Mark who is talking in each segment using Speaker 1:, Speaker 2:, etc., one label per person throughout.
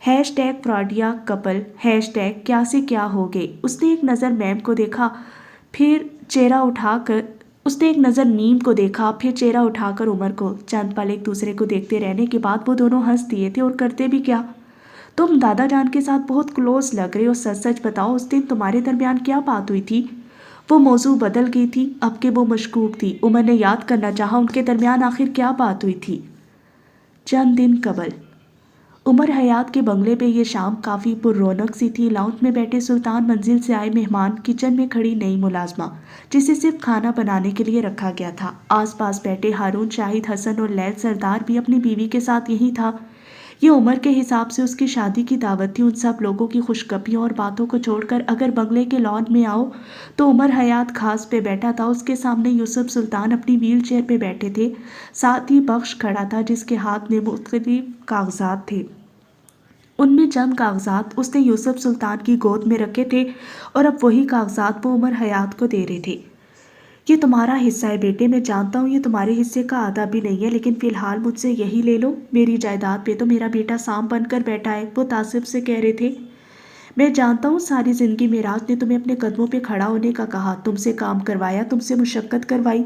Speaker 1: #فراڈیا کپل کیا سے کیا ہو گئے۔ اس نے ایک نظر میم کو دیکھا پھر چہرہ اٹھا کر میم کو دیکھا پھر چہرہ اٹھا کر عمر کو۔ چند پل ایک دوسرے کو دیکھتے رہنے کے بعد وہ دونوں ہنس دیے تھے اور کرتے بھی کیا۔ تم دادا جان کے ساتھ بہت کلوز لگ رہے ہو، سچ سچ بتاؤ اس دن تمہارے درمیان کیا بات ہوئی تھی؟ وہ موضوع بدل گئی تھی اب کہ وہ مشکوک تھی۔ عمر نے یاد کرنا چاہا ان کے درمیان آخر کیا بات ہوئی تھی۔ چند دن قبل عمر حیات کے بنگلے پہ یہ شام کافی پر رونق سی تھی۔ لاؤنج میں بیٹھے سلطان، منزل سے آئے مہمان، کچن میں کھڑی نئی ملازمہ جسے صرف کھانا بنانے کے لیے رکھا گیا تھا، آس پاس بیٹھے ہارون، شاہد، حسن اور لیل سردار بھی اپنی بیوی کے ساتھ یہی تھا۔ یہ عمر کے حساب سے اس کی شادی کی دعوت تھی۔ ان سب لوگوں کی خوشگپیوں اور باتوں کو چھوڑ کر اگر بنگلے کے لان میں آؤ تو عمر حیات گھاس پہ بیٹھا تھا، اس کے سامنے یوسف سلطان اپنی ویل چیئر پہ بیٹھے تھے، ساتھ ہی بخش کھڑا تھا جس کے ہاتھ میں مختلف کاغذات تھے۔ ان میں چند کاغذات اس نے یوسف سلطان کی گود میں رکھے تھے اور اب وہی کاغذات وہ عمر حیات کو دے رہے تھے۔ یہ تمہارا حصہ ہے بیٹے، میں جانتا ہوں یہ تمہارے حصے کا آدھا بھی نہیں ہے، لیکن فی الحال مجھ سے یہی لے لو، میری جائیداد پہ تو میرا بیٹا سانپ بن کر بیٹھا ہے، وہ تعصب سے کہہ رہے تھے۔ میں جانتا ہوں ساری زندگی معراج نے تمہیں اپنے قدموں پہ کھڑا ہونے کا کہا، تم سے کام کروایا، تم سے مشقت کروائی،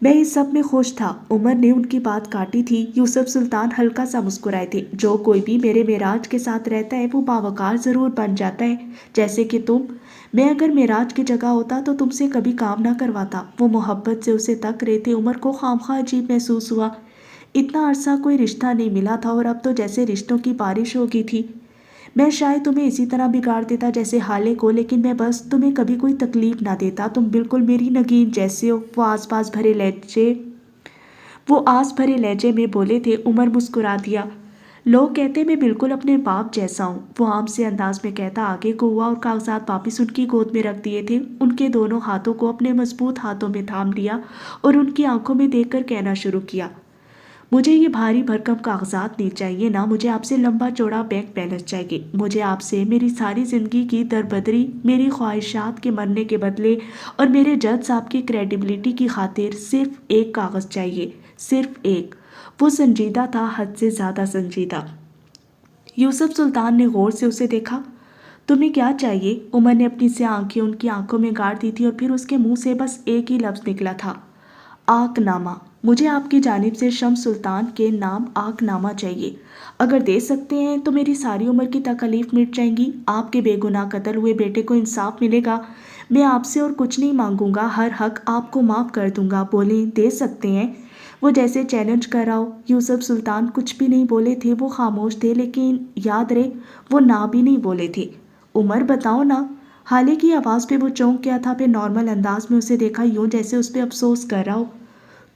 Speaker 1: میں اس سب میں خوش تھا۔ عمر نے ان کی بات کاٹی تھی۔ یوسف سلطان ہلکا سا مسکرائے تھے۔ جو کوئی بھی میرے معراج کے ساتھ رہتا ہے وہ باوقار ضرور بن جاتا ہے، جیسے کہ تم۔ میں اگر معراج کی جگہ ہوتا تو تم سے کبھی کام نہ کرواتا۔ وہ محبت سے اسے تک رہے تھے۔ عمر کو خامخواہ عجیب محسوس ہوا، اتنا عرصہ کوئی رشتہ نہیں ملا تھا اور اب تو جیسے رشتوں کی بارش ہو گئی تھی۔ میں شاید تمہیں اسی طرح بگاڑ دیتا جیسے حالے کو، لیکن میں بس تمہیں کبھی کوئی تکلیف نہ دیتا، تم بالکل میری نگین جیسے ہو۔ وہ آس بھرے لہجے میں بولے تھے۔ عمر مسکرا دیا۔ لوگ کہتے میں بالکل اپنے باپ جیسا ہوں، وہ عام سے انداز میں کہتا آگے کو ہوا اور کاغذات واپس ان کی گود میں رکھ دیے تھے، ان کے دونوں ہاتھوں کو اپنے مضبوط ہاتھوں میں تھام لیا اور ان کی آنکھوں میں دیکھ کر کہنا شروع کیا، مجھے یہ بھاری بھرکم کاغذات نہیں چاہیے، نہ مجھے آپ سے لمبا چوڑا بینک بیلنس چاہیے، مجھے آپ سے میری ساری زندگی کی دربدری، میری خواہشات کے مرنے کے بدلے اور میرے جج صاحب کی کریڈیبلٹی کی خاطر صرف ایک کاغذ چاہیے، صرف ایک۔ وہ سنجیدہ تھا، حد سے زیادہ سنجیدہ۔ یوسف سلطان نے غور سے اسے دیکھا۔ تمہیں کیا چاہیے؟ عمر نے اپنی سیاہ آنکھیں ان کی آنکھوں میں گاڑ دی تھی اور پھر اس کے منہ سے بس ایک ہی لفظ نکلا تھا، آق نامہ۔ مجھے آپ کی جانب سے شمس سلطان کے نام آق نامہ چاہیے۔ اگر دے سکتے ہیں تو میری ساری عمر کی تکالیف مٹ جائیں گی، آپ کے بے گناہ قتل ہوئے بیٹے کو انصاف ملے گا۔ میں آپ سے اور کچھ نہیں مانگوں گا، ہر حق آپ کو معاف کر دوں گا۔ بولیں، دے سکتے ہیں؟ وہ جیسے چیلنج کر رہا ہو۔ یوسف سلطان کچھ بھی نہیں بولے تھے، وہ خاموش تھے، لیکن یاد رہے وہ نہ بھی نہیں بولے تھے۔ عمر بتاؤ نا۔ حالے کی آواز پہ وہ چونک گیا تھا، پھر نارمل انداز میں اسے دیکھا، یوں جیسے اس پہ افسوس کر رہا ہو۔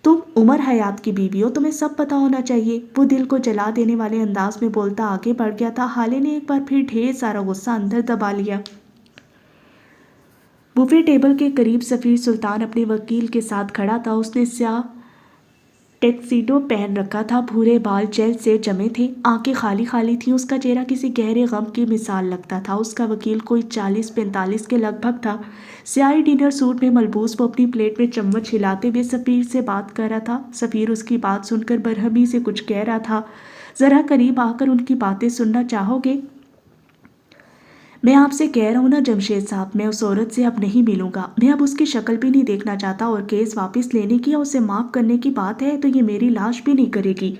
Speaker 1: تم عمر حیات کی بیوی ہو، تمہیں سب پتہ ہونا چاہیے۔ وہ دل کو جلا دینے والے انداز میں بولتا آگے بڑھ گیا تھا۔ حالے نے ایک بار پھر ڈھیر سارا غصہ اندر دبا لیا۔ بوفے ٹیبل کے قریب سفیر سلطان اپنے وکیل کے ساتھ کھڑا تھا۔ اس نے سیاہ ٹیکسیڈو پہن رکھا تھا، بھورے بال جیل سے جمے تھے، آنکھیں خالی خالی تھیں، اس کا چہرہ کسی گہرے غم کی مثال لگتا تھا۔ اس کا وکیل کوئی 40-45 کے لگ بھگ تھا، سیاہی ڈنر سوٹ میں ملبوس۔ وہ اپنی پلیٹ میں چمچ ہلاتے ہوئے سفیر سے بات کر رہا تھا۔ سفیر اس کی بات سن کر برہمی سے کچھ کہہ رہا تھا۔ ذرا قریب آ کر ان کی باتیں سننا چاہو گے؟ میں آپ سے کہہ رہا ہوں نا جمشید صاحب، میں اس عورت سے اب نہیں ملوں گا، میں اب اس کی شکل بھی نہیں دیکھنا چاہتا، اور کیس واپس لینے کی یا اسے معاف کرنے کی بات ہے تو یہ میری لاش بھی نہیں کرے گی۔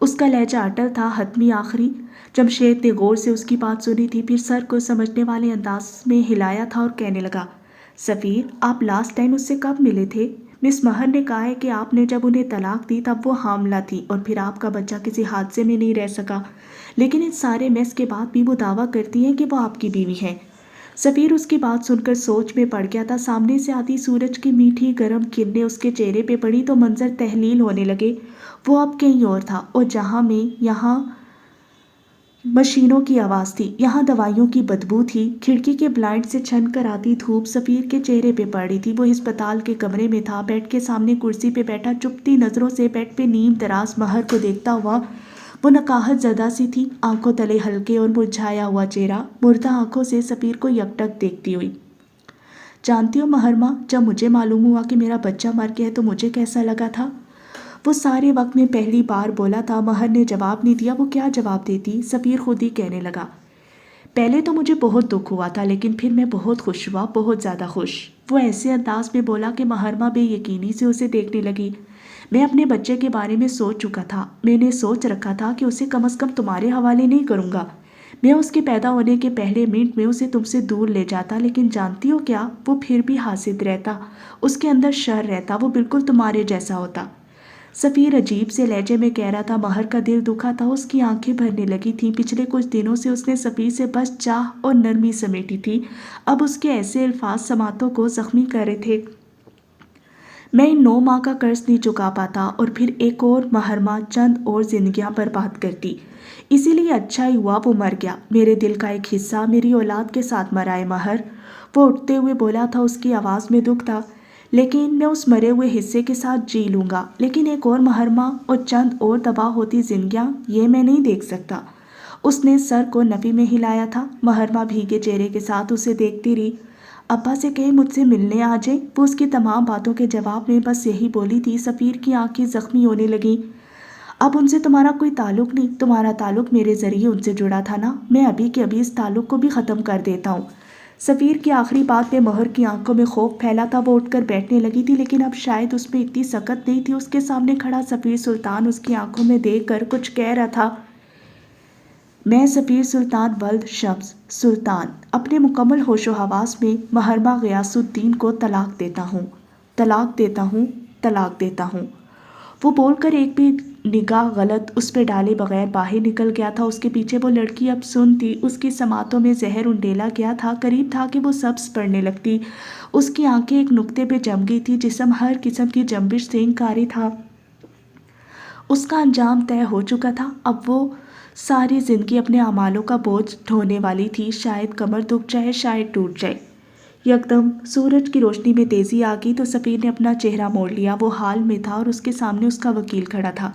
Speaker 1: اس کا لہجہ اٹل تھا، حتمی، آخری۔ جمشید نے غور سے اس کی بات سنی تھی، پھر سر کو سمجھنے والے انداز میں ہلایا تھا اور کہنے لگا، سفیر، آپ لاسٹ ٹائم اس سے کب ملے تھے؟ مس مہر نے کہا ہے کہ آپ نے جب انہیں طلاق دی تب وہ حاملہ تھی اور پھر آپ کا بچہ کسی حادثے میں نہیں رہ سکا، لیکن اس سارے میس کے بعد بھی وہ دعویٰ کرتی ہیں کہ وہ آپ کی بیوی ہے۔ سفیر اس کی بات سن کر سوچ میں پڑ گیا تھا۔ سامنے سے آتی سورج کی میٹھی گرم کرنیں اس کے چہرے پہ پڑی تو منظر تحلیل ہونے لگے۔ وہ اب کہیں اور تھا، اور جہاں میں یہاں مشینوں کی آواز تھی، یہاں دوائیوں کی بدبو تھی، کھڑکی کے بلائنڈ سے چھن کر آتی دھوپ سفیر کے چہرے پہ پڑ رہی تھی۔ وہ ہسپتال کے کمرے میں تھا، بیڈ کے سامنے کرسی پہ بیٹھا، چپتی نظروں سے بیڈ پہ نیم دراز مہر کو دیکھتا ہوا۔ وہ نقاہت زدہ سی تھی، آنکھوں تلے ہلکے اور مرجھایا ہوا چہرہ، مردہ آنکھوں سے سفیر کو یکٹک دیکھتی ہوئی۔ جانتی ہو مہر ماں، جب مجھے معلوم ہوا کہ میرا بچہ مر گیا ہے تو مجھے کیسا لگا تھا؟ وہ سارے وقت میں پہلی بار بولا تھا۔ مہر نے جواب نہیں دیا۔ وہ کیا جواب دیتی؟ سفیر خود ہی کہنے لگا، پہلے تو مجھے بہت دکھ ہوا تھا لیکن پھر میں بہت خوش ہوا، بہت زیادہ خوش۔ وہ ایسے انداز میں بولا کہ محرمہ بے یقینی سے اسے دیکھنے لگی۔ میں اپنے بچے کے بارے میں سوچ چکا تھا، میں نے سوچ رکھا تھا کہ اسے کم از کم تمہارے حوالے نہیں کروں گا۔ میں اس کے پیدا ہونے کے پہلے منٹ میں اسے تم سے دور لے جاتا، لیکن جانتی ہو کیا، وہ پھر بھی حاسد رہتا، اس کے اندر شر رہتا، وہ بالکل تمہارے جیسا ہوتا۔ سفیر عجیب سے لہجے میں کہہ رہا تھا۔ مہر کا دل دکھا تھا، اس کی آنکھیں بھرنے لگی تھیں۔ پچھلے کچھ دنوں سے اس نے سفیر سے بس چاہ اور نرمی سمیٹی تھی، اب اس کے ایسے الفاظ سماعتوں کو زخمی کر رہے تھے۔ میں ان 9 ماہ کا قرض نہیں چکا پاتا، اور پھر ایک اور محرمہ چند اور زندگیاں برباد کرتی، اسی لیے اچھا ہی ہوا وہ مر گیا۔ میرے دل کا ایک حصہ میری اولاد کے ساتھ مرا ہے مہر، وہ اٹھتے ہوئے بولا تھا، اس کی آواز میں دکھ تھا۔ لیکن میں اس مرے ہوئے حصے کے ساتھ جی لوں گا، لیکن ایک اور محرمہ اور چند اور تباہ ہوتی زندگیاں، یہ میں نہیں دیکھ سکتا۔ اس نے سر کو نفی میں ہلایا تھا۔ محرمہ بھیگے چہرے کے ساتھ اسے دیکھتی رہی۔ ابا سے کہیں مجھ سے ملنے آ جائے، وہ اس کی تمام باتوں کے جواب میں بس یہی بولی تھی۔ سفیر کی آنکھیں زخمی ہونے لگیں۔ اب ان سے تمہارا کوئی تعلق نہیں، تمہارا تعلق میرے ذریعے ان سے جڑا تھا نا، میں ابھی کے ابھی اس تعلق کو بھی ختم کر دیتا ہوں۔ سفیر کی آخری بات پہ مہر کی آنکھوں میں خوف پھیلا تھا۔ وہ اٹھ کر بیٹھنے لگی تھی، لیکن اب شاید اس میں اتنی سکت نہیں تھی۔ اس کے سامنے کھڑا سفیر سلطان اس کی آنکھوں میں دیکھ کر کچھ کہہ رہا تھا۔ میں سفیر سلطان ولد شمس سلطان اپنے مکمل ہوش و حواس میں محرمہ غیاث الدین کو طلاق دیتا ہوں، طلاق دیتا ہوں، طلاق دیتا ہوں۔ وہ بول کر ایک بھی نگاہ غلط اس پہ ڈالے بغیر باہر نکل گیا تھا۔ اس کے پیچھے وہ لڑکی اب سن تھی، اس کی سماعتوں میں زہر انڈیلا گیا تھا، قریب تھا کہ وہ سبز پڑنے لگتی۔ اس کی آنکھیں ایک نقطے پہ جم گئی تھی، جسم ہر قسم کی جنبش سے انکاری تھا۔ اس کا انجام طے ہو چکا تھا، اب وہ ساری زندگی اپنے اعمالوں کا بوجھ ڈھونے والی تھی، شاید کمر دکھ جائے، شاید ٹوٹ جائے۔ یکدم سورج کی روشنی میں تیزی آ گئی تو سفیر نے اپنا چہرہ موڑ لیا۔ وہ حال میں تھا اور اس کے سامنے اس کا وکیل کھڑا تھا۔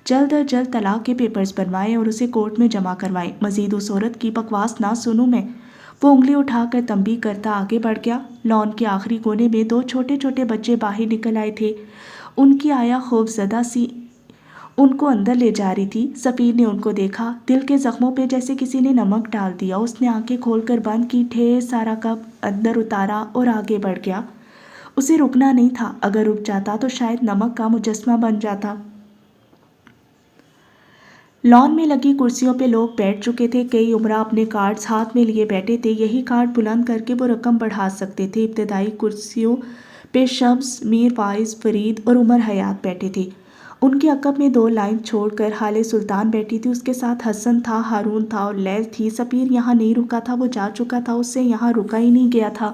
Speaker 1: جلد از جلد طلاق کے پیپرز بنوائیں اور اسے کورٹ میں جمع کروائیں، مزید اس عورت کی بکواس نہ سنوں میں۔ وہ انگلی اٹھا کر تنبیہ کرتا آگے بڑھ گیا۔ لان کے آخری کونے میں 2 چھوٹے چھوٹے بچے باہر نکل آئے تھے، ان کی آیا خوف زدہ سی ان کو اندر لے جا رہی تھی۔ سفیر نے ان کو دیکھا، دل کے زخموں پہ جیسے کسی نے نمک ڈال دیا۔ اس نے آنکھیں کھول کر بند کی، ڈھیر سارا کپ اندر اتارا اور آگے بڑھ گیا۔ اسے رکنا نہیں تھا، اگر رک جاتا تو شاید نمک کا مجسمہ بن جاتا۔ لان میں لگی کرسیوں پہ لوگ بیٹھ چکے تھے، کئی عمرا اپنے کارڈز ہاتھ میں لیے بیٹھے تھے، یہی کارڈ بلند کر کے وہ رقم بڑھا سکتے تھے۔ ابتدائی کرسیوں پہ شمس، میر وائز، فرید اور عمر حیات بیٹھے تھے۔ ان کے عقب میں 2 لائن چھوڑ کر حالِ سلطان بیٹھی تھی، اس کے ساتھ حسن تھا، ہارون تھا اور لیل تھی۔ سفیر یہاں نہیں رکا تھا، وہ جا چکا تھا، اس سے یہاں رکا ہی نہیں گیا تھا۔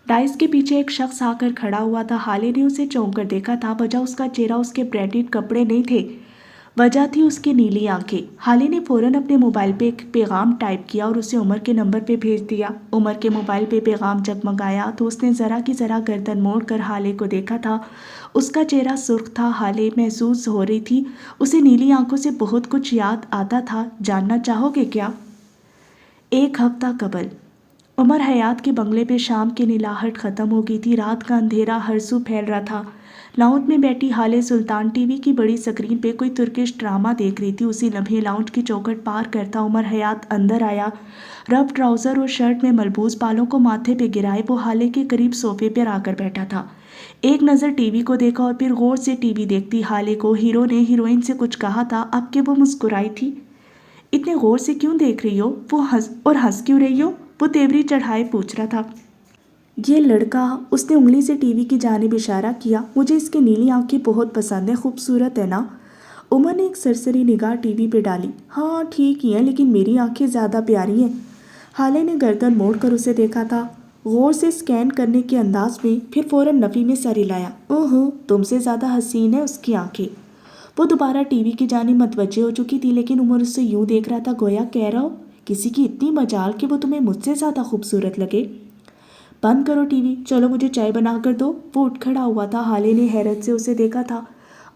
Speaker 1: ڈائس کے پیچھے ایک شخص آ کر کھڑا ہوا تھا۔ حالے نے اسے چونک کر دیکھا تھا، وجہ اس کا چہرہ اس کے برینڈڈ کپڑے نہیں تھے، وجہ تھی اس کی نیلی آنکھیں۔ حالے نے فوراً اپنے موبائل پہ ایک پیغام ٹائپ کیا اور اسے عمر کے نمبر پہ بھیج دیا۔ عمر کے موبائل پہ پیغام جگمگایا تو اس نے ذرا کی ذرا گردن موڑ کر حالے کو دیکھا تھا۔ اس کا چہرہ سرخ تھا۔ حالے محسوس ہو رہی تھی اسے نیلی آنکھوں سے بہت کچھ یاد آتا تھا۔ جاننا چاہو گے کیا؟ 1 ہفتہ قبل عمر حیات کے بنگلے پہ شام کی نیلاہٹ ختم ہو گئی تھی، رات کا اندھیرا ہر سو پھیل رہا تھا۔ لاؤنج میں بیٹھی حالِ سلطان ٹی وی کی بڑی سکرین پہ کوئی ترکش ڈرامہ دیکھ رہی تھی۔ اسی لمحے لاؤنج کی چوکھٹ پار کرتا عمر حیات اندر آیا، رف ٹراؤزر اور شرٹ میں ملبوس، بالوں کو ماتھے پہ گرائے وہ حالے کے قریب صوفے پر آ کر بیٹھا تھا۔ ایک نظر ٹی وی کو دیکھا اور پھر غور سے ٹی وی دیکھتی حالے کو ہیرو نے ہیروئن سے کچھ کہا تھا، اب کہ وہ مسکرائی تھی۔ اتنے غور سے کیوں دیکھ رہی ہو؟ وہ ہنس کیوں رہی ہو؟ وہ تیوری چڑھائے پوچھ رہا تھا۔ یہ لڑکا، اس نے انگلی سے ٹی وی کی جانب اشارہ کیا، مجھے اس کی نیلی آنکھیں بہت پسند ہیں، خوبصورت ہے نا؟ عمر نے ایک سرسری نگاہ ٹی وی پہ ڈالی۔ ہاں ٹھیک ہی ہیں، لیکن میری آنکھیں زیادہ پیاری ہیں۔ حالے نے گردن موڑ کر اسے دیکھا تھا، غور سے اسکین کرنے کے انداز میں، پھر فوراً نفی میں سر ہلایا۔ اوہو، تم سے زیادہ حسین ہے اس کی آنکھیں۔ وہ دوبارہ ٹی وی کی جانب متوجہ ہو چکی تھی، لیکن عمر اس سے یوں دیکھ رہا تھا گویا کہہ رہا ہو، کسی کی اتنی مجال کہ وہ تمہیں مجھ سے زیادہ خوبصورت لگے۔ بند کرو ٹی وی، چلو مجھے چائے بنا کر دو۔ وہ اٹھ کھڑا ہوا تھا۔ حالے نے حیرت سے اسے دیکھا تھا۔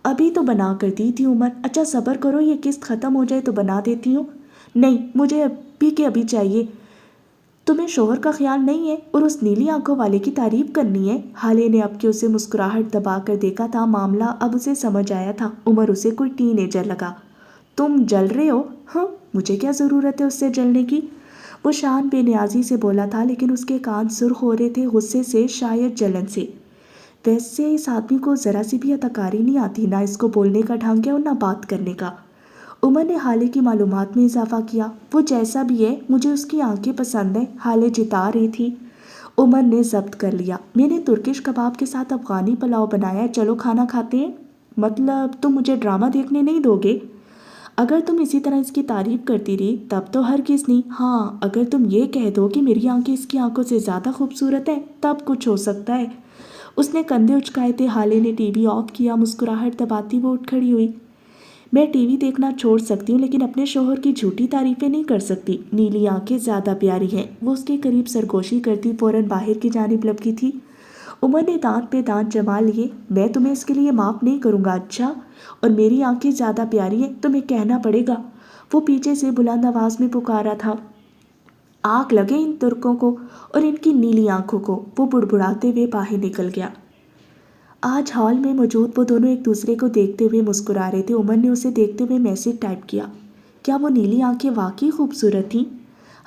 Speaker 1: ابھی تو بنا کر دی تھی عمر۔ اچھا صبر کرو، یہ قسط ختم ہو جائے تو بنا دیتی ہوں۔ نہیں، مجھے ابھی کے ابھی چاہیے۔ تمہیں شوہر کا خیال نہیں ہے اور اس نیلی آنکھوں والے کی تعریف کرنی ہے؟ حالے نے اب کے اسے مسکراہٹ دبا کر دیکھا تھا، معاملہ اب اسے سمجھ آیا تھا۔ عمر اسے کوئی ٹین ایجر لگا۔ تم جل رہے ہو؟ ہاں، مجھے کیا ضرورت ہے اس سے جلنے کی؟ وہ شان بے نیازی سے بولا تھا، لیکن اس کے کان سرخ ہو رہے تھے، غصے سے، شاید جلن سے۔ ویسے اس آدمی کو ذرا سی بھی اداکاری نہیں آتی، نہ اس کو بولنے کا ڈھنگ ہے اور نہ بات کرنے کا۔ عمر نے حالے کی معلومات میں اضافہ کیا۔ وہ جیسا بھی ہے، مجھے اس کی آنکھیں پسند ہیں، حالے جتا رہی تھی۔ عمر نے ضبط کر لیا۔ میں نے ترکش کباب کے ساتھ افغانی پلاؤ بنایا ہے، چلو کھانا کھاتے ہیں۔ مطلب تم مجھے ڈرامہ دیکھنے نہیں دو گے؟ اگر تم اسی طرح اس کی تعریف کرتی رہی تب تو ہرگز نہیں۔ ہاں، اگر تم یہ کہہ دو کہ میری آنکھیں اس کی آنکھوں سے زیادہ خوبصورت ہیں تب کچھ ہو سکتا ہے۔ اس نے کندھے اچکائے تھے۔ حالے نے ٹی وی آف کیا، مسکراہٹ دباتی وہ اٹھ کھڑی ہوئی۔ میں ٹی وی دیکھنا چھوڑ سکتی ہوں لیکن اپنے شوہر کی جھوٹی تعریفیں نہیں کر سکتی۔ نیلی آنکھیں زیادہ پیاری ہیں۔ وہ اس کے قریب سرگوشی کرتی فوراً باہر کی جانب لپکی تھی۔ عمر نے دانت پہ دانت جما لیے۔ میں تمہیں اس کے لیے معاف نہیں کروں گا، اچھا؟ اور میری آنکھیں زیادہ پیاری ہیں، تمہیں کہنا پڑے گا۔ وہ پیچھے سے بلند آواز میں پکارا تھا۔ آگ لگے ان ترکوں کو اور ان کی نیلی آنکھوں کو۔ وہ بڑبڑاتے ہوئے باہر نکل گیا۔ آج ہال میں موجود وہ دونوں ایک دوسرے کو دیکھتے ہوئے مسکرا رہے تھے۔ عمر نے اسے دیکھتے ہوئے میسج ٹائپ کیا۔ کیا وہ نیلی آنکھیں واقعی خوبصورت تھیں؟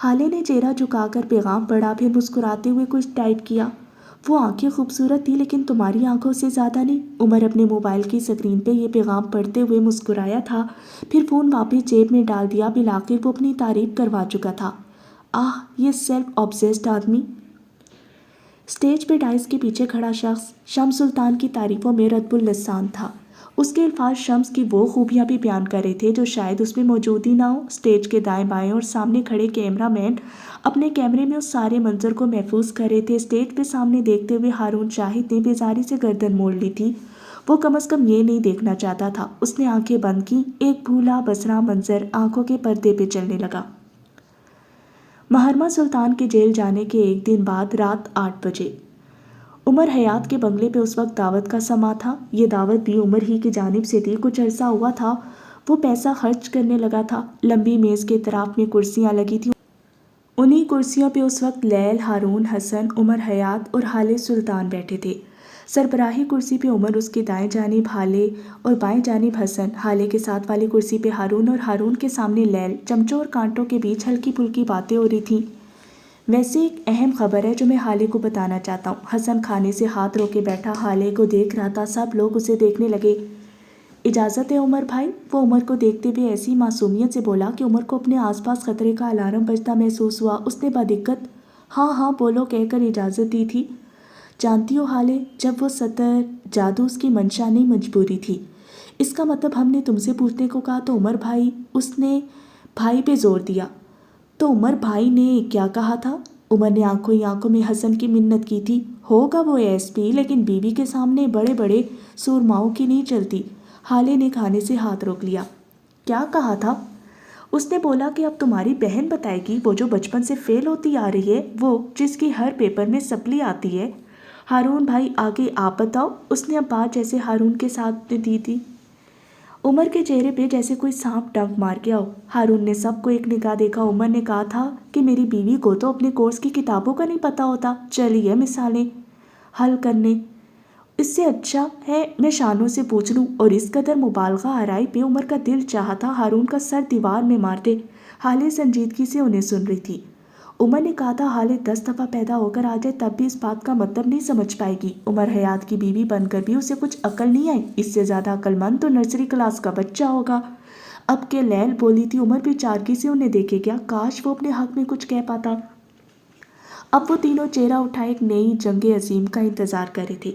Speaker 1: حالے نے چہرہ جھکا کر پیغام پڑھا، پھر مسکراتے ہوئے کچھ ٹائپ کیا۔ وہ آنکھیں خوبصورت تھیں لیکن تمہاری آنکھوں سے زیادہ نہیں۔ عمر اپنے موبائل کی اسکرین پہ یہ پیغام پڑھتے ہوئے مسکرایا تھا، پھر فون واپس جیب میں ڈال دیا۔ بالآخر وہ اپنی تعریف کروا چکا تھا۔ آہ، یہ سیلف آبسیسڈ آدمی۔ اسٹیج پہ ڈائس کے پیچھے کھڑا شخص شمس سلطان کی تعریفوں میں رطب اللسان تھا۔ اس کے الفاظ شمس کی وہ خوبیاں بھی بیان کر رہے تھے جو شاید اس میں موجود ہی نہ ہو۔ اسٹیج کے دائیں بائیں اور سامنے کھڑے کیمرہ مین اپنے کیمرے میں اس سارے منظر کو محفوظ کر رہے تھے۔ اسٹیج پہ سامنے دیکھتے ہوئے ہارون شاہد نے بیزاری سے گردن موڑ لی تھی۔ وہ کم از کم یہ نہیں دیکھنا چاہتا تھا۔ اس نے آنکھیں بند کی۔ ایک بھولا بسرا منظر آنکھوں کے پردے پہ چلنے لگا۔ محرمہ سلطان کے جیل جانے کے ایک دن بعد رات 8 بجے عمر حیات کے بنگلے پہ اس وقت دعوت کا سماں تھا۔ یہ دعوت بھی عمر ہی کی جانب سے تھی۔ کچھ عرصہ ہوا تھا وہ پیسہ خرچ کرنے لگا تھا۔ لمبی میز کے اطراف میں کرسیاں لگی تھیں، انہی کرسیوں پہ اس وقت لیل، ہارون، حسن، عمر حیات اور حالے سلطان بیٹھے تھے۔ سربراہی کرسی پہ عمر، اس کی دائیں جانب حالے اور بائیں جانب حسن، حالے کے ساتھ والی کرسی پہ ہارون اور ہارون کے سامنے لیل۔ چمچوں اور کانٹوں کے بیچ ہلکی پھلکی باتیں ہو رہی تھیں۔ ویسے ایک اہم خبر ہے جو میں حالے کو بتانا چاہتا ہوں۔ حسن کھانے سے ہاتھ روکے بیٹھا حالے کو دیکھ رہا تھا۔ سب لوگ اسے دیکھنے لگے۔ اجازت ہے عمر بھائی؟ وہ عمر کو دیکھتے ہوئے ایسی معصومیت سے بولا کہ عمر کو اپنے آس پاس خطرے کا الارم بجتا محسوس ہوا۔ اس نے بدقت ہاں ہاں بولو کہہ کر اجازت دی تھی۔ جانتی ہو حالے، جب وہ سطر جادو اس کی منشا نہیں مجبوری تھی۔ اس کا مطلب ہم نے تم سے پوچھنے کو کہا تو عمر بھائی، اس نے بھائی پہ زور دیا۔ تو عمر بھائی نے کیا کہا تھا؟ عمر نے آنکھوں ہی آنکھوں میں حسن کی منت کی تھی۔ ہوگا وہ ایس پی، لیکن بیوی کے سامنے بڑے بڑے سورماؤں کی نہیں چلتی۔ حالے نے کھانے سے ہاتھ روک لیا۔ کیا کہا تھا؟ اس نے بولا کہ اب تمہاری بہن بتائے گی، وہ جو بچپن سے فیل ہوتی آ رہی ہے، وہ جس کی ہر پیپر میں سپلی آتی ہے۔ ہارون بھائی آگے آپ بتاؤ۔ اس نے اب بات جیسے ہارون کے ساتھ دی تھی۔ عمر کے چہرے پہ جیسے کوئی سانپ ڈنک مار گیا ہو۔ ہارون نے سب کو ایک نگاہ دیکھا۔ عمر نے کہا تھا کہ میری بیوی کو تو اپنے کورس کی کتابوں کا نہیں پتہ ہوتا، چلی ہے مثالیں حل کرنے۔ اس سے اچھا ہے میں شانوں سے پوچھ لوں۔ اور اس قدر مبالغہ آرائی پہ عمر کا دل چاہا تھا ہارون کا سر دیوار میں مار دے۔ حالے سنجیدگی سے انہیں سن رہی تھی۔ عمر نے کہا تھا حالے 10 دفعہ پیدا ہو کر آ جائے تب بھی اس بات کا مطلب نہیں سمجھ پائے گی۔ عمر حیات کی بیوی بن کر بھی اسے کچھ عقل نہیں آئی۔ اس سے زیادہ عقل مند تو نرسری کلاس کا بچہ ہوگا۔ اب کہ لیل بولی تھی، عمر بھی چارگی سے انہیں دیکھے گیا۔ کاش وہ اپنے حق میں کچھ کہہ پاتا۔ اب وہ تینوں چہرہ اٹھائے ایک نئی جنگ عظیم کا انتظار کر رہے تھے۔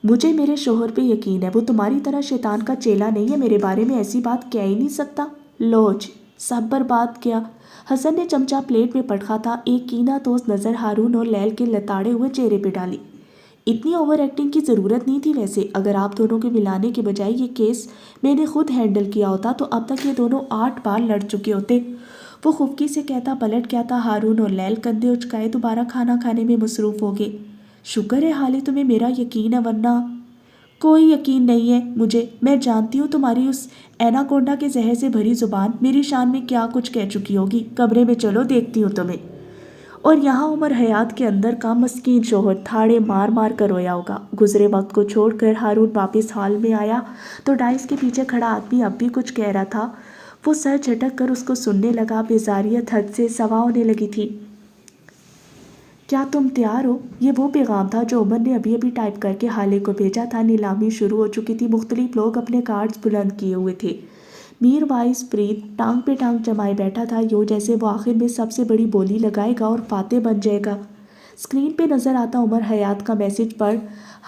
Speaker 1: مجھے میرے شوہر پہ یقین ہے، وہ تمہاری طرح شیطان کا چیلا نہیں ہے، میرے بارے میں ایسی بات کہہ ہی نہیں سکتا۔ لوج سب برباد کیا۔ حسن نے چمچہ پلیٹ میں پٹخا تھا۔ ایک کینہ توز نظر ہارون اور لیل کے لتاڑے ہوئے چہرے پہ ڈالی۔ اتنی اوور ایکٹنگ کی ضرورت نہیں تھی ویسے۔ اگر آپ دونوں کے ملانے کے بجائے یہ کیس میں نے خود ہینڈل کیا ہوتا تو اب تک یہ دونوں 8 بار لڑ چکے ہوتے۔ وہ خفکی سے کہتا پلٹ گیا تھا۔ ہارون اور لیل کندھے اچکائے دوبارہ کھانا کھانے میں مصروف ہو گئے۔ شکر ہے حالے تمہیں میرا یقین ہے، ورنہ کوئی یقین نہیں ہے مجھے۔ میں جانتی ہوں تمہاری اس ایناکونڈا کے زہر سے بھری زبان میری شان میں کیا کچھ کہہ چکی ہوگی۔ کمرے میں چلو، دیکھتی ہوں تمہیں۔ اور یہاں عمر حیات کے اندر کا مسکین شوہر تھاڑے مار مار کر رویا ہوگا۔ گزرے وقت کو چھوڑ کر ہارون واپس ہال میں آیا تو ڈائس کے پیچھے کھڑا آدمی اب بھی کچھ کہہ رہا تھا۔ وہ سر جھٹک کر اس کو سننے لگا۔ بیزاریت حد سے سوا ہونے لگی تھی۔ کیا تم تیار ہو؟ یہ وہ پیغام تھا جو عمر نے ابھی ابھی ٹائپ کر کے حالے کو بھیجا تھا۔ نیلامی شروع ہو چکی تھی۔ مختلف لوگ اپنے کارڈز بلند کیے ہوئے تھے۔ میر وائس پریت ٹانگ پہ ٹانگ جمائے بیٹھا تھا، یوں جیسے وہ آخر میں سب سے بڑی بولی لگائے گا اور فاتح بن جائے گا۔ اسکرین پہ نظر آتا عمر حیات کا میسج پڑھ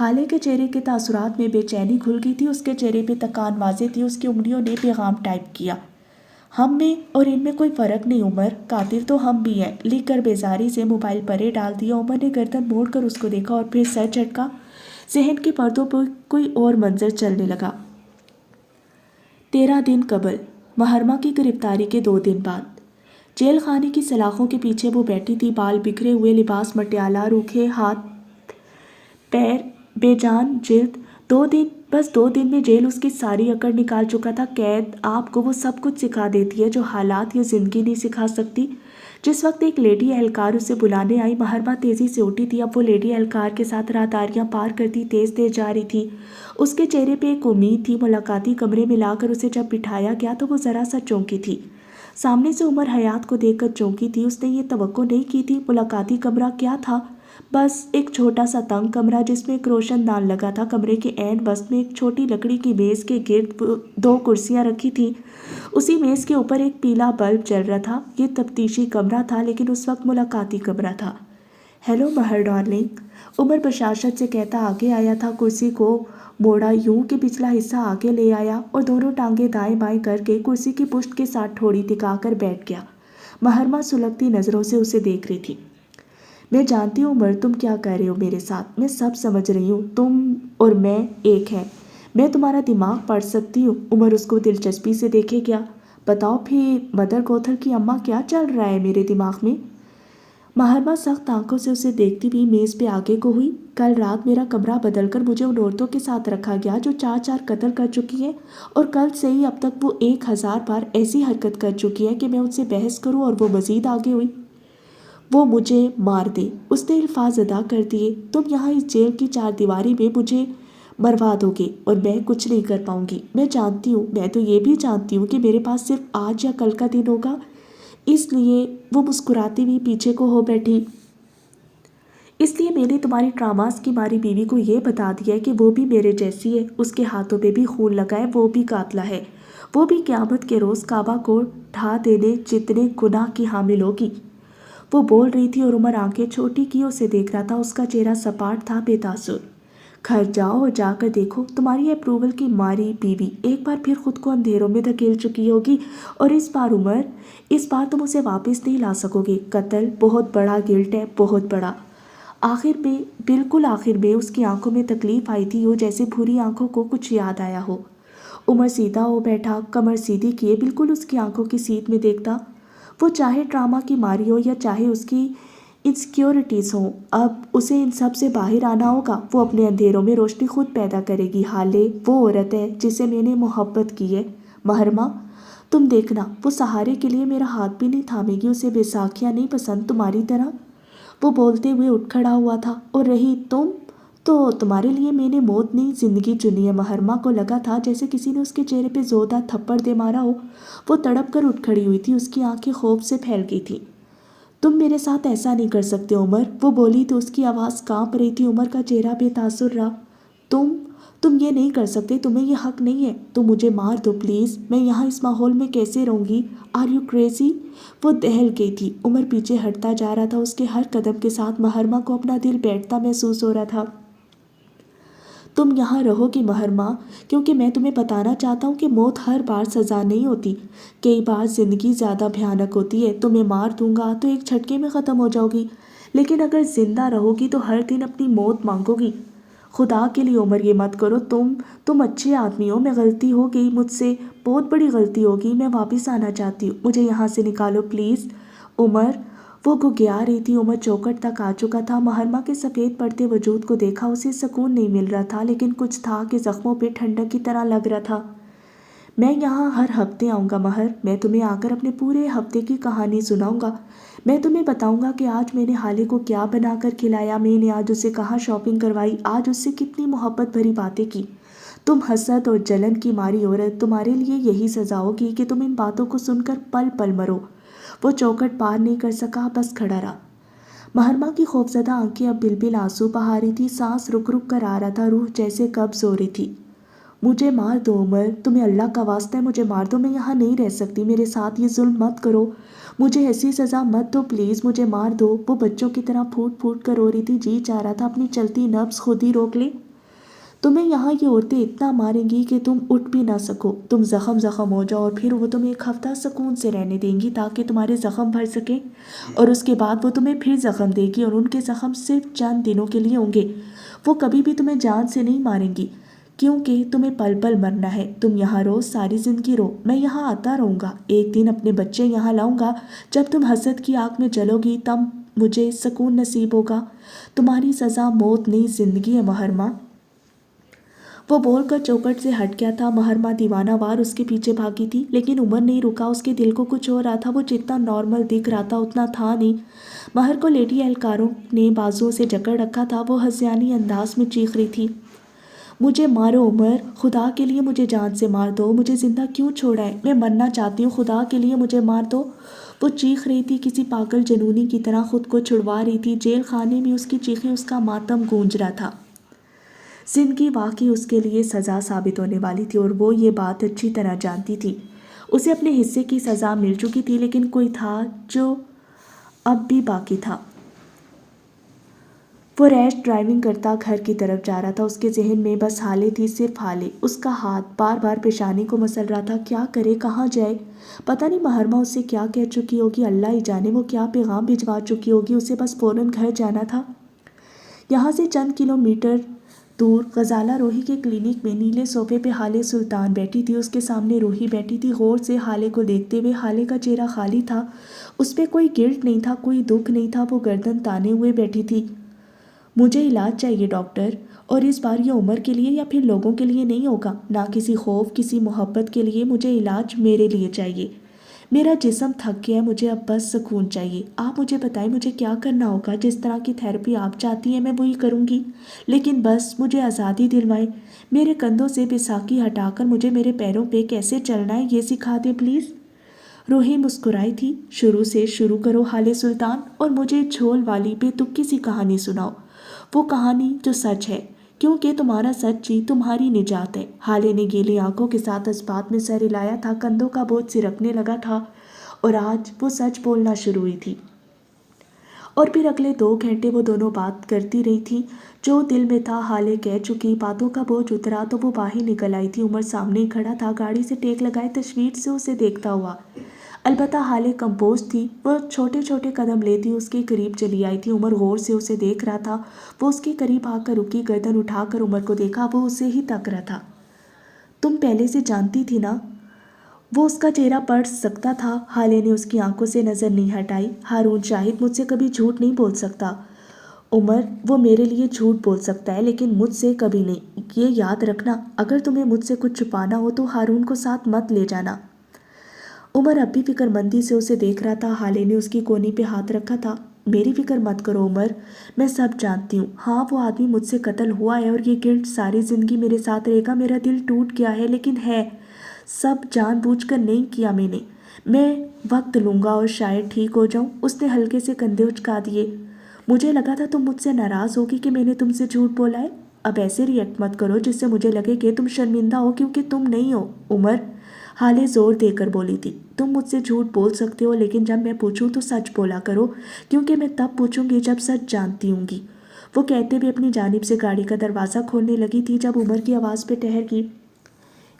Speaker 1: حالے کے چہرے کے تاثرات میں بے چینی کھل گئی تھی۔ اس کے چہرے پہ تکان واضح تھی۔ اس کی انگلیوں نے پیغام ٹائپ کیا۔ ہم میں اور ان میں کوئی فرق نہیں عمر، قاتل تو ہم بھی ہیں، لکھ کر بیزاری سے موبائل پرے ڈال دیا۔ عمر نے گردن موڑ کر اس کو دیکھا اور پھر سر جھٹکا۔ ذہن کے پردوں پر کوئی اور منظر چلنے لگا۔ 13 دن قبل، محرمہ کی گرفتاری کے 2 دن بعد، جیل خانے کی سلاخوں کے پیچھے وہ بیٹھی تھی، بال بکھرے ہوئے، لباس مٹیالہ، روکھے ہاتھ پیر، بے جان جلد۔ 2 دن، بس 2 دن میں جیل اس کی ساری اکڑ نکال چکا تھا۔ قید آپ کو وہ سب کچھ سکھا دیتی ہے جو حالات یا زندگی نہیں سکھا سکتی۔ جس وقت ایک لیڈی اہلکار اسے بلانے آئی، محرمہ تیزی سے اٹھی تھی۔ اب وہ لیڈی اہلکار کے ساتھ راہداریاں پار کرتی تیز تیز جا رہی تھی۔ اس کے چہرے پہ ایک امید تھی۔ ملاقاتی کمرے میں لا کر اسے جب بٹھایا گیا تو وہ ذرا سا چونکی تھی۔ سامنے سے عمر حیات کو دیکھ کر چونکی تھی۔ اس نے یہ توقع نہیں کی تھی۔ ملاقاتی کمرہ کیا تھا؟ بس ایک چھوٹا سا تنگ کمرہ جس میں ایک روشن دان لگا تھا۔ کمرے کے عین وسط میں ایک چھوٹی لکڑی کی میز کے گرد 2 کرسیاں رکھی تھیں۔ اسی میز کے اوپر ایک پیلا بلب جل رہا تھا۔ یہ تفتیشی کمرہ تھا لیکن اس وقت ملاقاتی کمرہ تھا۔ ہیلو مہر ڈارلنگ، عمر بشاشت سے کہتا آگے آیا تھا۔ کرسی کو موڑا یوں کہ پچھلا حصہ آگے لے آیا اور دونوں ٹانگیں دائیں بائیں کر کے کرسی کی پشت کے ساتھ ٹھوڑی ٹکا کر بیٹھ گیا۔ محرمہ سلگتی نظروں سے اسے دیکھ رہی تھی۔ میں جانتی ہوں عمر تم کیا کر رہے ہو میرے ساتھ، میں سب سمجھ رہی ہوں۔ تم اور میں ایک ہیں، میں تمہارا دماغ پڑھ سکتی ہوں۔ عمر اس کو دلچسپی سے دیکھے گیا۔ بتاؤ پھر مدر گوتھر کی اماں کیا چل رہا ہے میرے دماغ میں؟ محرمہ سخت آنکھوں سے اسے دیکھتی بھی میز پہ آگے کو ہوئی۔ کل رات میرا کمرہ بدل کر مجھے ان عورتوں کے ساتھ رکھا گیا جو 4 قتل کر چکی ہیں، اور کل سے ہی اب تک وہ 1000 بار ایسی حرکت کر چکی ہے کہ میں ان سے بحث کروں اور وہ مزید آگے ہوئی۔ وہ مجھے مار دے، اس نے الفاظ ادا کر دیے۔ تم یہاں اس جیل کی 4 دیواری میں مجھے مروا دو گے اور میں کچھ نہیں کر پاؤں گی۔ میں جانتی ہوں، میں تو یہ بھی جانتی ہوں کہ میرے پاس صرف آج یا کل کا دن ہوگا، اس لیے وہ مسکراتی ہوئی پیچھے کو ہو بیٹھی۔ اس لیے میں نے تمہاری ٹراماس کی ماری بیوی کو یہ بتا دیا ہے کہ وہ بھی میرے جیسی ہے، اس کے ہاتھوں پہ بھی خون لگا ہے، وہ بھی قاتلہ ہے، وہ بھی قیامت کے روز کعبہ کو ڈھا دینے جتنے گناہ کی حامل ہوگی۔ وہ بول رہی تھی اور عمر آنکھیں چھوٹی کیے اسے دیکھ رہا تھا۔ اس کا چہرہ سپاٹ تھا، بے تاثر۔ گھر جاؤ اور جا کر دیکھو، تمہاری اپروول کی ماری بیوی ایک بار پھر خود کو اندھیروں میں دھکیل چکی ہوگی، اور اس بار عمر، اس بار تم اسے واپس نہیں لا سکو گے۔ قتل بہت بڑا گلٹ ہے، بہت بڑا۔ آخر میں، بالکل آخر میں اس کی آنکھوں میں تکلیف آئی تھی، یوں جیسے بھوری آنکھوں کو کچھ یاد آیا ہو۔ عمر سیدھا ہو بیٹھا، کمر سیدھی کیے، بالکل اس کی آنکھوں کی سیدھ میں دیکھتا۔ وہ چاہے ڈرامہ کی ماری ہو یا چاہے اس کی انسیکیورٹیز ہوں، اب اسے ان سب سے باہر آنا ہوگا۔ وہ اپنے اندھیروں میں روشنی خود پیدا کرے گی۔ حالے وہ عورت ہے جسے میں نے محبت کی ہے محرمہ، تم دیکھنا وہ سہارے کے لیے میرا ہاتھ بھی نہیں تھامے گی۔ اسے بیساکھیاں نہیں پسند تمہاری طرح۔ وہ بولتے ہوئے اٹھ کھڑا ہوا تھا۔ اور رہی تم، تو تمہارے لیے میں نے موت نہیں زندگی چنی ہے۔ محرمہ کو لگا تھا جیسے کسی نے اس کے چہرے پہ زوردار تھپڑ دے مارا ہو۔ وہ تڑپ کر اٹھ کھڑی ہوئی تھی، اس کی آنکھیں خوف سے پھیل گئی تھیں۔ تم میرے ساتھ ایسا نہیں کر سکتے عمر، وہ بولی تو اس کی آواز کانپ رہی تھی۔ عمر کا چہرہ بے تاثر رہا۔ تم یہ نہیں کر سکتے، تمہیں یہ حق نہیں ہے۔ تم مجھے مار دو پلیز، میں یہاں اس ماحول میں کیسے رہوں گی؟ Are you crazy? وہ دہل گئی تھی۔ عمر پیچھے ہٹتا جا رہا تھا۔ اس کے ہر قدم کے ساتھ محرمہ کو اپنا دل بیٹھتا محسوس ہو رہا تھا۔ تم یہاں رہو گی محرمہ، کیونکہ میں تمہیں بتانا چاہتا ہوں کہ موت ہر بار سزا نہیں ہوتی، کئی بار زندگی زیادہ بھیانک ہوتی ہے۔ تمہیں مار دوں گا تو ایک جھٹکے میں ختم ہو جاؤ گی، لیکن اگر زندہ رہو گی تو ہر دن اپنی موت مانگو گی۔ خدا کے لیے عمر یہ مت کرو، تم اچھے آدمی ہو، میں غلطی ہو گئی مجھ سے، بہت بڑی غلطی ہوگی، میں واپس آنا چاہتی ہوں، مجھے یہاں سے نکالو پلیز۔ عمر، وہ گگیا رہی تھی۔ عمر چوکٹ تک آ چکا تھا۔ محرمہ کے سفید پڑتے وجود کو دیکھا، اسے سکون نہیں مل رہا تھا، لیکن کچھ تھا کہ زخموں پہ ٹھنڈک کی طرح لگ رہا تھا۔ میں یہاں ہر ہفتے آؤں گا مہر، میں تمہیں آ کر اپنے پورے ہفتے کی کہانی سناؤں گا۔ میں تمہیں بتاؤں گا کہ آج میں نے حالے کو کیا بنا کر کھلایا، میں نے آج اسے کہاں شاپنگ کروائی، آج اس سے کتنی محبت بھری باتیں کی۔ تم حسد اور جلن کی ماری عورت، تمہارے لیے یہی سزا ہوگی کہ تم ان باتوں کو سن کر پل پل مرو۔ وہ چوکھٹ پار نہیں کر سکا، بس کھڑا رہا۔ مہرما کی خوفزدہ آنکھیں اب بل آنسو بہا رہی تھی، سانس رک رک کر آ رہا تھا، روح جیسے قبض ہو رہی تھی۔ مجھے مار دو عمر، تمہیں اللہ کا واسطہ ہے مجھے مار دو، میں یہاں نہیں رہ سکتی، میرے ساتھ یہ ظلم مت کرو، مجھے ایسی سزا مت دو، پلیز مجھے مار دو۔ وہ بچوں کی طرح پھوٹ پھوٹ کر رو رہی تھی، جی چاہ رہا تھا اپنی چلتی نبض خود ہی روک لے۔ تمہیں یہاں یہ عورتیں اتنا ماریں گی کہ تم اٹھ بھی نہ سکو، تم زخم زخم ہو جاؤ، اور پھر وہ تمہیں ایک ہفتہ سکون سے رہنے دیں گی تاکہ تمہارے زخم بھر سکیں، اور اس کے بعد وہ تمہیں پھر زخم دے گی، اور ان کے زخم صرف چند دنوں کے لیے ہوں گے، وہ کبھی بھی تمہیں جان سے نہیں ماریں گی، کیونکہ تمہیں پل پل مرنا ہے۔ تم یہاں رو، ساری زندگی رو، میں یہاں آتا رہوں گا، ایک دن اپنے بچے یہاں لاؤں گا، جب تم حسد کی آگ میں جلو گی تب مجھے سکون نصیب ہوگا۔ تمہاری سزا موت نہیں زندگی ہے مہرما۔ وہ بول کر چوکٹ سے ہٹ گیا تھا۔ مہرما دیوانہ وار اس کے پیچھے بھاگی تھی، لیکن عمر نہیں رکا، اس کے دل کو کچھ ہو رہا تھا، وہ جتنا نارمل دکھ رہا تھا اتنا تھا نہیں۔ مہر کو لیڈی اہلکاروں نے بازوؤں سے جکڑ رکھا تھا، وہ ہذیانی انداز میں چیخ رہی تھی، مجھے مارو عمر، خدا کے لیے مجھے جان سے مار دو، مجھے زندہ کیوں چھوڑا ہے، میں مرنا چاہتی ہوں، خدا کے لیے مجھے مار دو۔ وہ چیخ رہی تھی، کسی پاگل جنونی کی طرح خود کو چھڑوا رہی تھی۔ جیل خانے میں اس کی چیخیں، اس کا ماتم گونج رہا تھا۔ زندگی واقعی اس کے لیے سزا ثابت ہونے والی تھی، اور وہ یہ بات اچھی طرح جانتی تھی۔ اسے اپنے حصے کی سزا مل چکی تھی، لیکن کوئی تھا جو اب بھی باقی تھا۔ وہ ریش ڈرائیونگ کرتا گھر کی طرف جا رہا تھا، اس کے ذہن میں بس ہالے تھی، صرف ہالے۔ اس کا ہاتھ بار بار پیشانی کو مسل رہا تھا، کیا کرے، کہاں جائے، پتہ نہیں مہرما اس سے کیا کہہ چکی ہوگی، اللہ ہی جانے وہ کیا پیغام بھجوا چکی ہوگی، اسے بس فوراً گھر جانا تھا۔ یہاں سے چند کلومیٹر دور غزالہ روحی کے کلینک میں نیلے صوفے پہ حالے سلطان بیٹھی تھی، اس کے سامنے روحی بیٹھی تھی، غور سے حالے کو دیکھتے ہوئے۔ حالے کا چہرہ خالی تھا، اس پہ کوئی گلٹ نہیں تھا، کوئی دکھ نہیں تھا، وہ گردن تانے ہوئے بیٹھی تھی۔ مجھے علاج چاہیے ڈاکٹر، اور اس بار یہ عمر کے لیے یا پھر لوگوں کے لیے نہیں ہوگا، نہ کسی خوف کسی محبت کے لیے، مجھے علاج میرے لیے چاہیے، میرا جسم تھک گیا ہے، مجھے اب بس سکون چاہیے، آپ مجھے بتائیں مجھے کیا کرنا ہوگا، جس طرح کی تھیراپی آپ چاہتی ہیں میں وہی کروں گی، لیکن بس مجھے آزادی دلوائیں، میرے کندھوں سے بیساکھی ہٹا کر مجھے میرے پیروں پہ کیسے چلنا ہے یہ سکھا دیں پلیز۔ روحی مسکرائی تھی، شروع سے شروع کرو حالے سلطان، اور مجھے جھول والی بے تکی سی کہانی سناؤ، وہ کہانی جو سچ ہے، کیونکہ تمہارا سچ ہی تمہاری نجات ہے۔ حالے نے گیلی آنکھوں کے ساتھ اس بات میں سر ہلایا تھا، کندھوں کا بوجھ سرکنے لگا تھا، اور آج وہ سچ بولنا شروع ہوئی تھی۔ اور پھر اگلے 2 گھنٹے وہ دونوں بات کرتی رہی تھی، جو دل میں تھا حالے کہہ چکی، باتوں کا بوجھ اترا تو وہ باہر نکل آئی تھی۔ عمر سامنے ہی کھڑا تھا، گاڑی سے ٹیک لگائے تشویش سے اسے دیکھتا ہوا، البتہ حالے کمپوز تھی، وہ چھوٹے چھوٹے قدم لیتی اس کے قریب چلی آئی تھی۔ عمر غور سے اسے دیکھ رہا تھا، وہ اس کے قریب آ کر رکی، گردن اٹھا کر عمر کو دیکھا، وہ اسے ہی تک رہا تھا۔ تم پہلے سے جانتی تھی نا؟ وہ اس کا چہرہ پڑھ سکتا تھا۔ حالے نے اس کی آنکھوں سے نظر نہیں ہٹائی۔ ہارون شاہد مجھ سے کبھی جھوٹ نہیں بول سکتا عمر، وہ میرے لیے جھوٹ بول سکتا ہے لیکن مجھ سے کبھی نہیں، یہ یاد رکھنا، اگر تمہیں مجھ سے کچھ چھپانا ہو تو ہارون کو ساتھ مت لے جانا۔ عمر اب بھی فکر مندی سے اسے دیکھ رہا تھا۔ حالے نے اس کی کونی پہ ہاتھ رکھا تھا، میری فکر مت کرو عمر، میں سب جانتی ہوں، ہاں وہ آدمی مجھ سے قتل ہوا ہے، اور یہ گلٹ ساری زندگی میرے ساتھ رہے گا، میرا دل ٹوٹ گیا ہے، لیکن ہے سب جان بوجھ کر نہیں کیا میں وقت لوں گا اور شاید ٹھیک ہو جاؤں۔ اس نے ہلکے سے کندھے اچکا دیے، مجھے لگا تھا تم مجھ سے ناراض ہوگی کہ میں نے تم سے جھوٹ بولا ہے، اب ایسے ریئیکٹ مت کرو جس سے مجھے لگے کہ تم شرمندہ ہو، کیونکہ تم نہیں ہو عمر، حالے زور دے کر بولی تھی، تم مجھ سے جھوٹ بول سکتے ہو لیکن جب میں پوچھوں تو سچ بولا کرو، کیونکہ میں تب پوچھوں گی جب سچ جانتی ہوں گی۔ وہ کہتے ہوئے اپنی جانب سے گاڑی کا دروازہ کھولنے لگی تھی جب عمر کی آواز پہ ٹھہر گئی،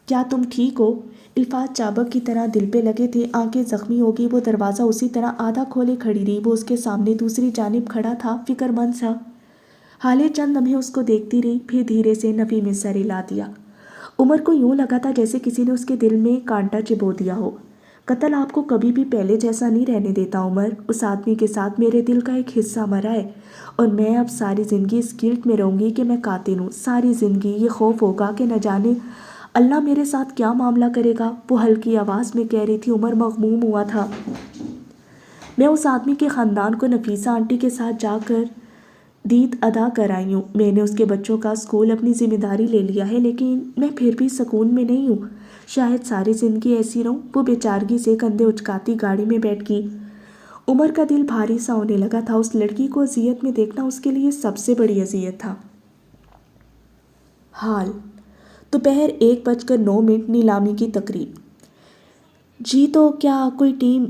Speaker 1: کیا تم ٹھیک ہو؟ الفاظ چابک کی طرح دل پہ لگے تھے، آنکھیں زخمی ہو گئی، وہ دروازہ اسی طرح آدھا کھولے کھڑی رہی، وہ اس کے سامنے دوسری جانب کھڑا تھا، فکر مند سا۔ حالے چند لمحے اس کو دیکھتی رہی، پھر دھیرے سے نفی میں سر ہلا دیا۔ عمر کو یوں لگا تھا جیسے کسی نے اس کے دل میں کانٹا چبو دیا ہو۔ قتل آپ کو کبھی بھی پہلے جیسا نہیں رہنے دیتا عمر، اس آدمی کے ساتھ میرے دل کا ایک حصہ مرا ہے، اور میں اب ساری زندگی اس گلٹ میں رہوں گی کہ میں قاتل ہوں، ساری زندگی یہ خوف ہوگا کہ نہ جانے اللہ میرے ساتھ کیا معاملہ کرے گا، وہ ہلکی آواز میں کہہ رہی تھی۔ عمر مغموم ہوا تھا، میں اس آدمی کے خاندان کو نفیسہ آنٹی کے ساتھ جا کر دید ادا کر آئی ہوں۔ میں نے اس کے بچوں کا اسکول اپنی ذمہ داری لے لیا ہے، لیکن میں پھر بھی سکون میں نہیں ہوں۔ شاید ساری زندگی ایسی رہوں۔ وہ بیچارگی سے کندھے اچکاتی گاڑی میں بیٹھ گئی۔ عمر کا دل بھاری سا ہونے لگا تھا۔ اس لڑکی کو اذیت میں دیکھنا اس کے لیے سب سے بڑی اذیت تھا۔ حال دوپہر 1:09 نیلامی کی تقریب۔ جی تو کیا کوئی ٹیم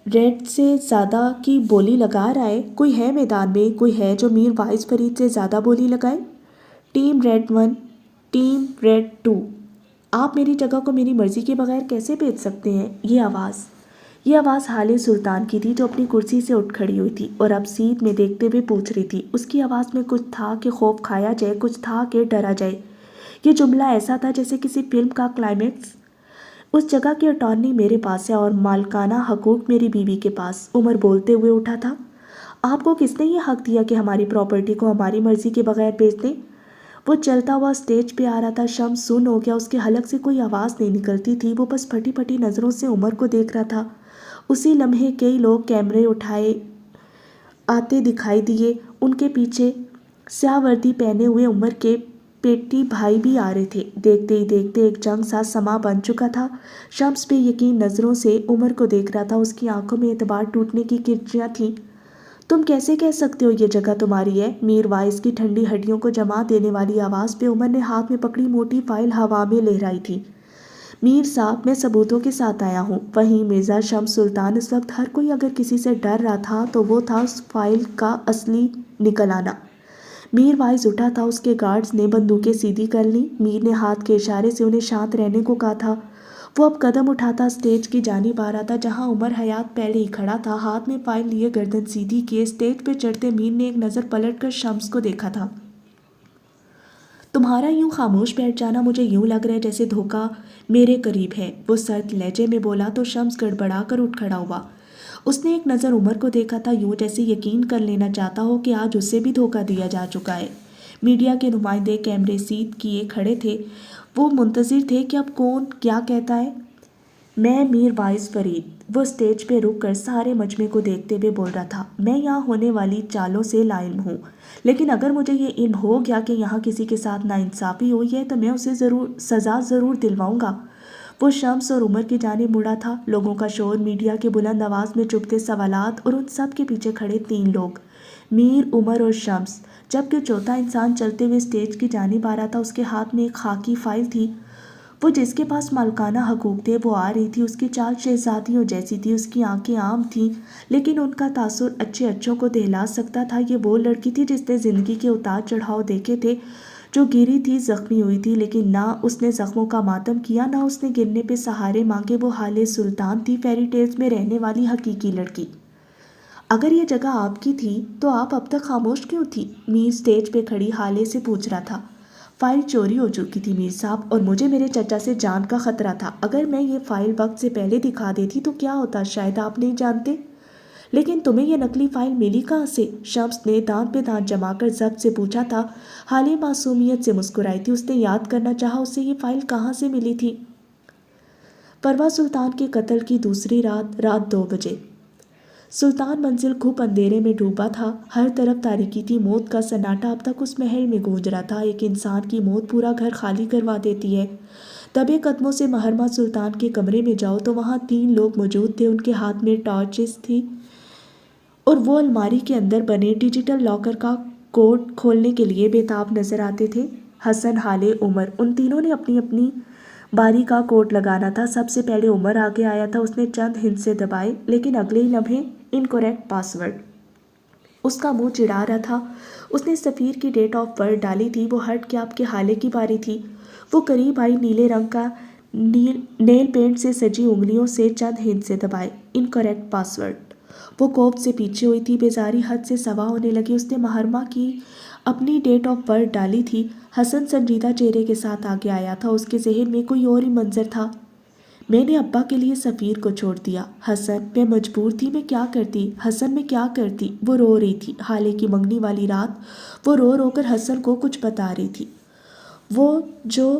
Speaker 1: ریڈ سے زیادہ کی بولی لگا رہا ہے؟ کوئی ہے میدان میں؟ کوئی ہے جو میر وائس فرید سے زیادہ بولی لگائے؟ ٹیم ریڈ 1، ٹیم ریڈ 2، آپ میری جگہ کو میری مرضی کے بغیر کیسے بھیج سکتے ہیں؟ یہ آواز حال سلطان کی تھی، جو اپنی کرسی سے اٹھ کھڑی ہوئی تھی اور اب سیدھ میں دیکھتے ہوئے پوچھ رہی تھی۔ اس کی آواز میں کچھ تھا کہ خوف کھایا جائے، کچھ تھا کہ ڈرا جائے۔ یہ جملہ ایسا تھا جیسے کسی فلم کا کلائمیکس۔ اس جگہ کی اٹارنی میرے پاس ہے اور مالکانہ حقوق میری بیوی کے پاس، عمر بولتے ہوئے اٹھا تھا۔ آپ کو کس نے یہ حق دیا کہ ہماری پراپرٹی کو ہماری مرضی کے بغیر بیچ دیں؟ وہ چلتا ہوا اسٹیج پہ آ رہا تھا۔ شمس سن ہو گیا، اس کے حلق سے کوئی آواز نہیں نکلتی تھی۔ وہ بس پھٹی پھٹی نظروں سے عمر کو دیکھ رہا تھا۔ اسی لمحے کئی لوگ کیمرے اٹھائے آتے دکھائی دیے۔ ان کے پیچھے سیاہ وردی پہنے ہوئے عمر کے پیٹی بھائی بھی آ رہے تھے۔ دیکھتے ہی دیکھتے ایک جنگ سا سما بن چکا تھا۔ شمس بے یقین نظروں سے عمر کو دیکھ رہا تھا۔ اس کی آنکھوں میں اعتبار ٹوٹنے کی کرچیاں تھیں۔ تم کیسے کہہ سکتے ہو یہ جگہ تمہاری ہے؟ میر وائس کی ٹھنڈی ہڈیوں کو جما دینے والی آواز پہ عمر نے ہاتھ میں پکڑی موٹی فائل ہوا میں لہرائی تھی۔ میر صاحب، میں ثبوتوں کے ساتھ آیا ہوں۔ وہیں مرزا شمس سلطان اس وقت ہر کوئی اگر کسی سے ڈر رہا تھا تو وہ تھا اس فائل کا اصلی نکل آنا۔ میر وائس اٹھا تھا۔ اس کے گارڈز نے بندوقیں سیدھی کر لیں۔ میر نے ہاتھ کے اشارے سے انہیں شانت رہنے کو کہا تھا۔ وہ اب قدم اٹھاتا اسٹیج کی جانب آ رہا تھا جہاں عمر حیات پہلے ہی کھڑا تھا، ہاتھ میں فائل لیے گردن سیدھی کیے۔ اسٹیج پہ چڑھتے میر نے ایک نظر پلٹ کر شمس کو دیکھا تھا۔ تمہارا یوں خاموش بیٹھ جانا مجھے یوں لگ رہا ہے جیسے دھوکہ میرے قریب ہے، وہ سرد لہجے میں بولا تو شمس گڑبڑا کر اٹھ کھڑا ہوا۔ اس نے ایک نظر عمر کو دیکھا تھا، یوں جیسے یقین کر لینا چاہتا ہو کہ آج اسے بھی دھوکہ دیا جا چکا ہے۔ میڈیا کے نمائندے کیمرے سیدھ کیے کھڑے تھے۔ وہ منتظر تھے کہ اب کون کیا کہتا ہے۔ میں میر وائس فرید، وہ اسٹیج پہ رک کر سارے مجمع کو دیکھتے ہوئے بول رہا تھا، میں یہاں ہونے والی چالوں سے لاعلم ہوں، لیکن اگر مجھے یہ علم ہو گیا کہ یہاں کسی کے ساتھ ناانصافی ہوئی ہے تو میں اسے سزا ضرور دلواؤں گا۔ وہ شمس اور عمر کی جانب مڑا تھا۔ لوگوں کا شور، میڈیا کے بلند آواز میں چبھتے سوالات، اور ان سب کے پیچھے کھڑے تین لوگ، میر، عمر اور شمس، جبکہ چوتھا انسان چلتے ہوئے اسٹیج کی جانب آ رہا تھا۔ اس کے ہاتھ میں ایک خاکی فائل تھی۔ وہ جس کے پاس مالکانہ حقوق تھے وہ آ رہی تھی۔ اس کی چال شہزادیوں جیسی تھی، اس کی آنکھیں عام تھیں لیکن ان کا تاثر اچھے اچھوں کو دہلا سکتا تھا۔ یہ وہ لڑکی تھی جس نے زندگی کے اتار چڑھاؤ دیکھے تھے، جو گری تھی، زخمی ہوئی تھی، لیکن نہ اس نے زخموں کا ماتم کیا، نہ اس نے گرنے پہ سہارے مانگے۔ وہ حال سلطان تھی، فیری ٹیلز میں رہنے والی حقیقی لڑکی۔ اگر یہ جگہ آپ کی تھی تو آپ اب تک خاموش کیوں تھی؟ میر اسٹیج پہ کھڑی حالے سے پوچھ رہا تھا۔ فائل چوری ہو چکی تھی میر صاحب، اور مجھے میرے چچا سے جان کا خطرہ تھا۔ اگر میں یہ فائل وقت سے پہلے دکھا دیتی تو کیا ہوتا، شاید آپ نہیں جانتے۔ لیکن تمہیں یہ نقلی فائل ملی کہاں سے؟ شمس نے دانت پہ دانت جما کر ضبط سے پوچھا تھا۔ حالے معصومیت سے مسکرائی تھی۔ اس نے یاد کرنا چاہا اسے یہ فائل کہاں سے ملی تھی۔ پروا سلطان کے قتل کی دوسری رات 2 بجے۔ سلطان منزل گھپ اندھیرے میں ڈوبا تھا۔ ہر طرف تاریکی تھی۔ موت کا سناٹا اب تک اس محل میں گونج رہا تھا۔ ایک انسان کی موت پورا گھر خالی کروا دیتی ہے۔ دبے قدموں سے محرمہ سلطان کے کمرے میں جاؤ تو وہاں 3 لوگ موجود تھے۔ ان کے ہاتھ میں ٹارچز تھی اور وہ الماری کے اندر بنے ڈیجیٹل لاکر کا کوڈ کھولنے کے لیے بےتاب نظر آتے تھے۔ حسن، حالے، عمر، ان تینوں نے اپنی اپنی باری کا کوڈ لگانا تھا۔ سب سے پہلے عمر آگے آیا تھا۔ اس نے چند ہندسے دبائے لیکن اگلے ہی لمحے انکوریکٹ پاس ورڈ۔ اس کا منہ چڑھا رہا تھا۔ اس نے سفیر کی ڈیٹ آف برتھ ڈالی تھی۔ وہ ہٹ کے آپ کے حالے کی باری تھی۔ وہ قریب آئی، نیلے رنگ کا نیل پینٹ سے سجی انگلیوں سے چند ہندسے دبائے۔ انکوریکٹ پاس ورڈ۔ وہ کوفت سے پیچھے ہوئی تھی۔ بیزاری حد سے سوا ہونے لگی۔ اس نے محرمہ کی اپنی ڈیٹ آف برتھ ڈالی تھی۔ حسن سنجیدہ چہرے کے ساتھ آگے آیا تھا۔ اس کے ذہن میں کوئی اور ہی منظر تھا۔ میں نے ابا کے لیے سفیر کو چھوڑ دیا حسن، میں مجبور تھی، میں کیا کرتی حسن، میں کیا کرتی۔ وہ رو رہی تھی۔ حالے کی منگنی والی رات وہ رو رو کر حسن کو کچھ بتا رہی تھی۔ وہ جو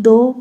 Speaker 1: 2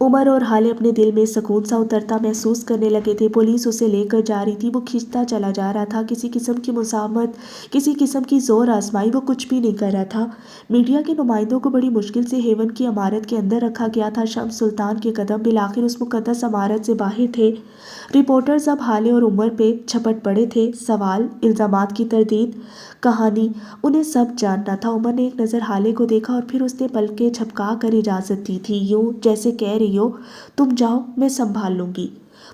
Speaker 1: عمر اور حالے اپنے دل میں سکون سا اترتا محسوس کرنے لگے تھے۔ پولیس اسے لے کر جا رہی تھی، وہ کھنچتا چلا جا رہا تھا، کسی قسم کی مزاحمت، کسی قسم کی زور آزمائی وہ کچھ بھی نہیں کر رہا تھا۔ میڈیا کے نمائندوں کو بڑی مشکل سے ہیون کی عمارت کے اندر رکھا گیا تھا۔ شمس سلطان کے قدم بالآخر اس مقدس عمارت سے باہر تھے۔ رپورٹرز اب حالے اور عمر پہ چھپٹ پڑے تھے، سوال، الزامات کی تردید، کہانی، انہیں سب جاننا تھا۔ عمر نے ایک نظر حالے کو دیکھا اور پھر اس نے پلکیں جھپکا کر اجازت دی تھی، یوں جیسے کہہ رہی ہو تم جاؤ میں سنبھال لوں گی۔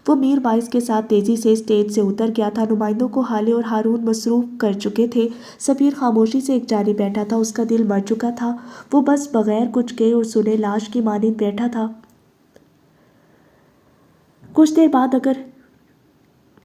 Speaker 1: وہ میر باعث کے ساتھ تیزی سے اسٹیج سے اتر گیا تھا۔ نمائندوں کو حالے اور ہارون مصروف کر چکے تھے۔ سفیر خاموشی سے ایک جانب بیٹھا تھا، اس کا دل مر چکا تھا، وہ بس بغیر کچھ کہے اور سنے لاش کی مانند بیٹھا تھا۔ کچھ دیر بعد اگر